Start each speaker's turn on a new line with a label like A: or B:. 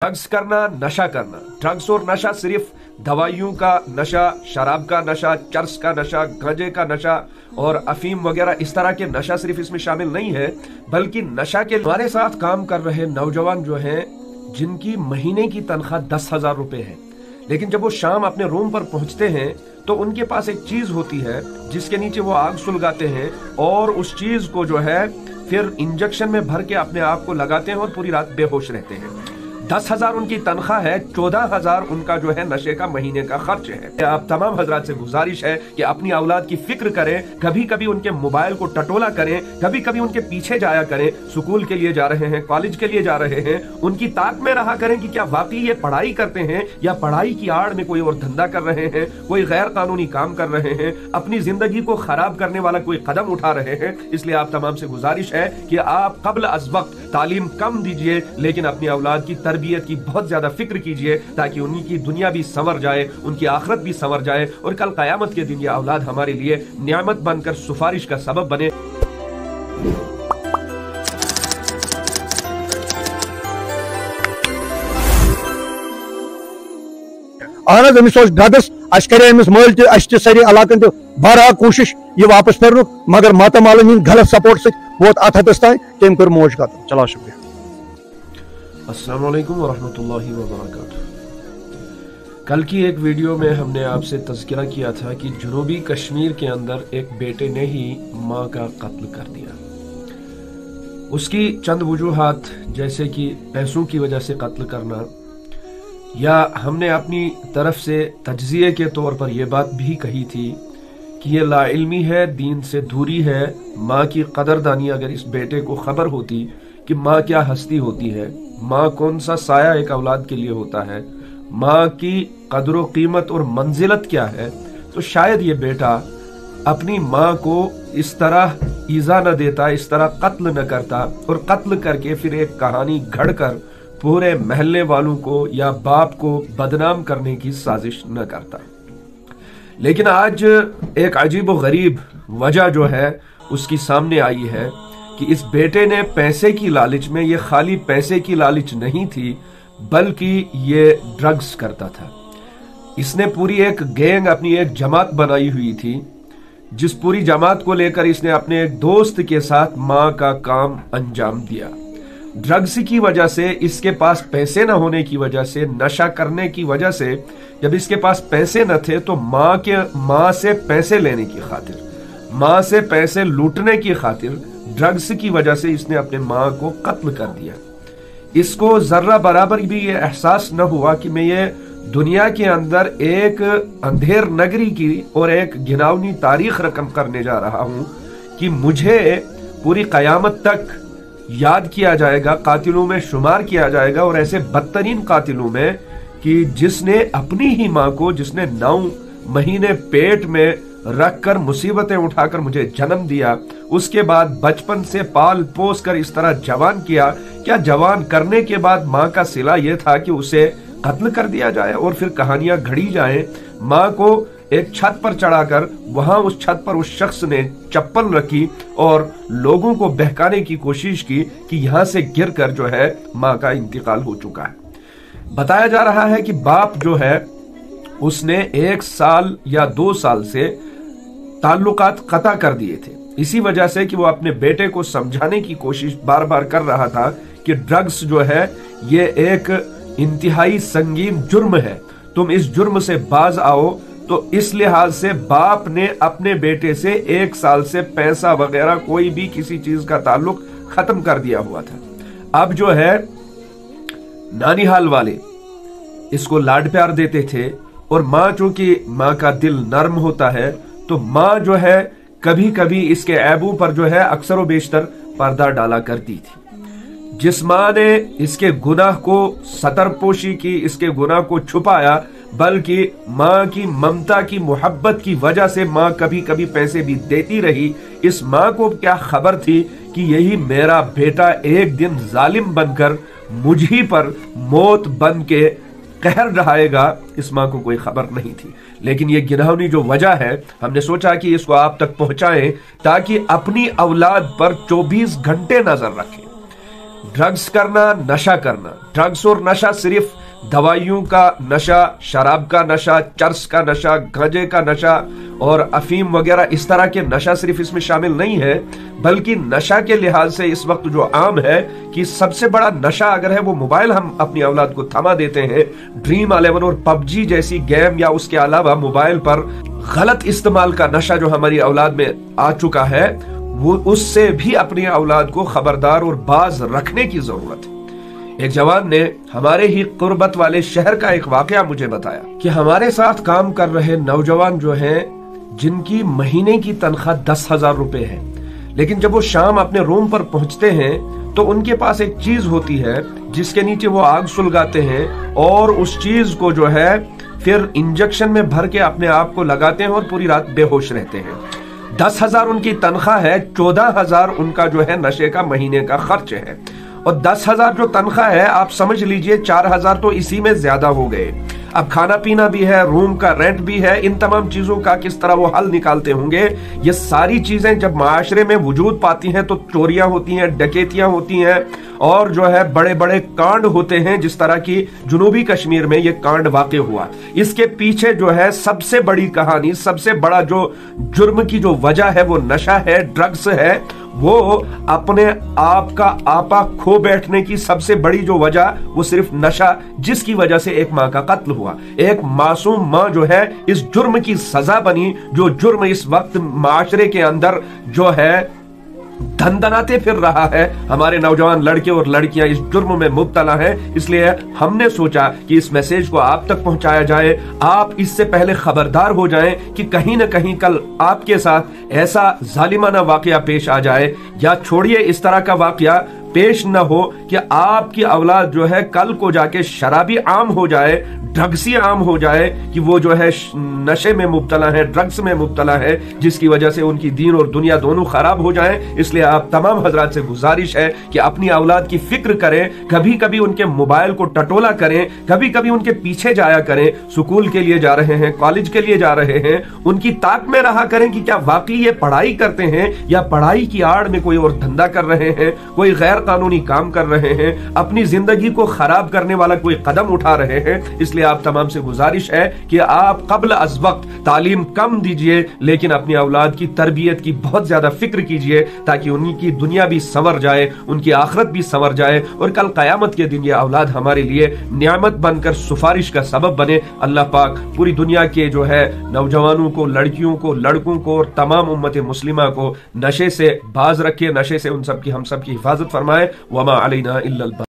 A: Drugs करना, नशा करना। ड्रग्स और नशा सिर्फ दवाइयों का नशा, शराब का नशा, चरस का नशा, गांजे का नशा और अफीम वगैरह इस तरह के नशा सिर्फ इसमें शामिल नहीं है, बल्कि नशा के हमारे साथ काम कर रहे नौजवान जो हैं, जिनकी महीने की तनख्वाह 10,000 रुपए है, लेकिन जब वो शाम अपने रूम पर पहुंचते हैं तो उनके पास एक चीज होती है जिसके नीचे वो आग सुलगाते हैं और उस चीज को जो है फिर इंजेक्शन में भर के अपने आप को लगाते हैं और पूरी रात बेहोश रहते हैं। 10,000 उनकी तनख्वाह है, 14,000 उनका जो है नशे का महीने का खर्च है। आप तमाम हजरात से गुजारिश है कि अपनी औलाद की फिक्र करें, कभी कभी उनके मोबाइल को टटोला करें, कभी कभी उनके पीछे जाया करें। स्कूल के लिए जा रहे हैं, कॉलेज के लिए जा रहे हैं, उनकी ताक में रहा करें कि क्या वाकई ये पढ़ाई करते हैं या पढ़ाई की आड़ में कोई और धंधा कर रहे हैं, कोई गैर कानूनी काम कर रहे हैं, अपनी जिंदगी को खराब करने वाला कोई कदम उठा रहे हैं। इसलिए आप तमाम से गुजारिश है कि आप कब्ल अज़ वक्त तालीम कम दीजिए, लेकिन अपनी औलाद की तरबियत की बहुत ज्यादा फिक्र कीजिए, ताकि उनकी दुनिया भी संवर जाए, उनकी आखिरत भी संवर जाए और कल क़यामत के दिन ये औलाद हमारे लिए नियामत बनकर सिफारिश का सबब बने।
B: ड्रग्स करे मल तरी इलाकन बहरहाल कोशिश ये वापस फिर, मगर मातामाल गलत सपोर्ट से वोत अत हदस तान तम कर मौज खत्म। चलो शुक्रिया।
A: अस्सलाम वालेकुम वरहमतुल्लाहि वबरकातुहू। कल की एक वीडियो में हमने आपसे तज़किरा किया था कि जनूबी कश्मीर के अंदर एक बेटे ने ही माँ का कत्ल कर दिया। उसकी चंद वजूहात, जैसे कि पैसों की वजह से कत्ल करना, या हमने अपनी तरफ से तज्ज़िये के तौर पर यह बात भी कही थी कि ये लाइल्मी है, दीन से दूरी है। माँ की कदरदानी अगर इस बेटे को खबर होती कि माँ क्या हस्ती होती है, माँ कौन सा साया एक औलाद के लिए होता है, माँ की कदर कीमत और मंजिलत क्या है, तो शायद ये बेटा अपनी माँ को इस तरह ईजा न देता, इस तरह कत्ल न करता और कत्ल करके फिर एक कहानी घड़कर पूरे महल्ले वालों को या बाप को बदनाम करने की साजिश न करता। लेकिन आज एक अजीब व गरीब वजह जो है उसकी सामने आई है कि इस बेटे ने पैसे की लालच में, ये खाली पैसे की लालच नहीं थी बल्कि ये ड्रग्स करता था। इसने पूरी एक गैंग, अपनी एक जमात बनाई हुई थी, जिस पूरी जमात को लेकर इसने अपने एक दोस्त के साथ माँ का काम अंजाम दिया। ड्रग्स की वजह से, इसके पास पैसे न होने की वजह से, नशा करने की वजह से, जब इसके पास पैसे न थे तो माँ से पैसे लेने की खातिर, माँ से पैसे लूटने की खातिर ड्रग्स की वजह से इसने अपने माँ को कत्ल कर दिया। इसको जर्रा बराबर भी ये एहसास न हुआ कि मैं ये दुनिया के अंदर एक अंधेर नगरी की और एक घिनौनी तारीख रकम करने जा रहा हूँ कि मुझे पूरी कयामत तक याद किया जाएगा, कातिलों में शुमार किया जाएगा, और ऐसे बदतरीन कातिलों में कि जिसने अपनी ही माँ को, जिसने 9 महीने पेट में रखकर मुसीबतें उठाकर मुझे जन्म दिया, उसके बाद बचपन से पाल पोस कर इस तरह जवान किया, क्या जवान करने के बाद माँ का सिला यह था कि उसे कत्ल कर दिया जाए और फिर कहानियां घड़ी जाए। माँ को एक छत पर चढ़ाकर वहां उस छत पर उस शख्स ने चप्पल रखी और लोगों को बहकाने की कोशिश की कि यहां से गिरकर जो है माँ का इंतकाल हो चुका है। बताया जा रहा है कि बाप जो है उसने 1 साल या 2 साल से ताल्लुकात कता कर दिए थे, इसी वजह से कि वो अपने बेटे को समझाने की कोशिश बार बार कर रहा था कि ड्रग्स जो है ये एक इंतहाई संगीन जुर्म है, तुम इस जुर्म से बाज आओ। तो इस लिहाज से बाप ने अपने बेटे से 1 साल से पैसा वगैरह कोई भी किसी चीज का ताल्लुक खत्म कर दिया हुआ था। अब जो है नानीहाल वाले इसको लाड प्यार देते थे और माँ, चूंकि माँ का दिल नर्म होता है, तो माँ जो है कभी कभी इसके ऐबों पर जो है अक्सर व बेशतर पर्दा डाला करती थी। जिस माँ ने इसके गुनाह को सतरपोशी की, इसके गुनाह को छुपाया, बल्कि माँ की ममता की मोहब्बत की वजह से माँ कभी कभी पैसे भी देती रही, इस माँ को क्या खबर थी कि यही मेरा बेटा एक दिन जालिम बनकर मुझी पर मौत बन के कहर ढाएगा, इस माँ को कोई खबर नहीं थी। लेकिन ये घिनौनी जो वजह है, हमने सोचा कि इसको आप तक पहुंचाएं ताकि अपनी औलाद पर 24 घंटे नजर रखें। ड्रग्स करना, नशा करना। ड्रग्स और नशा सिर्फ दवाइयों का नशा, शराब का नशा, चरस का नशा, गांजे का नशा और अफीम वगैरह इस तरह के नशा सिर्फ इसमें शामिल नहीं है, बल्कि नशा के लिहाज से इस वक्त जो आम है कि सबसे बड़ा नशा अगर है वो मोबाइल हम अपनी औलाद को थमा देते हैं। ड्रीम 11 और पबजी जैसी गेम या उसके अलावा मोबाइल पर गलत इस्तेमाल का नशा जो हमारी औलाद में आ चुका है, वो उससे भी अपनी औलाद को खबरदार और बाज रखने की जरूरत है। एक जवान ने हमारे ही कुर्बत वाले शहर का एक वाकया मुझे बताया कि हमारे साथ काम कर रहे नौजवान जो हैं, जिनकी महीने की तनख्वाह 10,000 रुपए है, लेकिन जब वो शाम अपने रूम पर पहुंचते हैं तो उनके पास एक चीज होती है जिसके नीचे वो आग सुलगाते हैं और उस चीज को जो है फिर इंजेक्शन में भर के अपने आप को लगाते हैं और पूरी रात बेहोश रहते हैं। 10,000 उनकी तनख्वाह है, 14,000 उनका जो है नशे का महीने का खर्च है। और 10,000 जो तनख्वाह है, आप समझ लीजिए 4,000 तो इसी में ज्यादा हो गए। अब खाना पीना भी है, रूम का रेंट भी है, इन तमाम चीजों का किस तरह वो हल निकालते होंगे। ये सारी चीजें जब माशरे में वजूद पाती हैं तो चोरियां होती हैं, डकैतियां होती हैं और जो है बड़े बड़े कांड होते हैं, जिस तरह की जुनूबी कश्मीर में ये कांड वाक़ हुआ। इसके पीछे जो है सबसे बड़ी कहानी, सबसे बड़ा जो जुर्म की जो वजह है वो नशा है, ड्रग्स है। वो अपने आप का आपा खो बैठने की सबसे बड़ी जो वजह वो सिर्फ नशा, जिसकी वजह से एक माँ का कत्ल हुआ। एक मासूम माँ जो है इस जुर्म की सजा बनी, जो जुर्म इस वक्त माशरे के अंदर जो है धनदनाते फिर रहा है। हमारे नौजवान लड़के और लड़कियां इस जुर्म में मुब्तला हैं, इसलिए हमने सोचा कि इस मैसेज को आप तक पहुंचाया जाए। आप इससे पहले खबरदार हो जाएं कि कहीं न कहीं कल आपके साथ ऐसा जालिमाना वाकया पेश आ जाए, या छोड़िए इस तरह का वाकया पेश न हो कि आपकी औलाद जो है कल को जाके शराबी आम हो जाए, ड्रग्सी आम हो जाए, कि वो जो है नशे में मुब्तला है, ड्रग्स में मुब्तला है, जिसकी वजह से उनकी दीन और दुनिया दोनों खराब हो जाएं। इसलिए आप तमाम हजरात से गुजारिश है कि अपनी औलाद की फिक्र करें, कभी कभी उनके मोबाइल को टटोला करें, कभी कभी उनके पीछे जाया करें। स्कूल के लिए जा रहे हैं, कॉलेज के लिए जा रहे हैं, उनकी ताक में रहा करें कि क्या वाकई ये पढ़ाई करते हैं या पढ़ाई की आड़ में कोई और धंधा कर रहे हैं, कोई गैर कानूनी काम कर रहे हैं, अपनी जिंदगी को खराब करने वाला कोई कदम उठा रहे हैं। इसलिए आप तमाम से गुजारिश है कि आप कब्ल अज वक्त तालीम कम दीजिए, लेकिन अपनी औलाद की तरबियत की बहुत ज्यादा फिक्र कीजिए, ताकि उनकी दुनिया भी संवर जाए, उनकी आखिरत भी संवर जाए और कल कयामत के दिन ये औलाद हमारे लिए नियामत बनकर सिफारिश का सबब बने। अल्लाह पाक पूरी दुनिया के जो है नौजवानों को, लड़कियों को, लड़कों को और तमाम उम्मत मुस्लिमा को नशे से बाज रखे, नशे से उन सब की हम सब की हिफाजत फरमाए। वमा अलैना इल्लल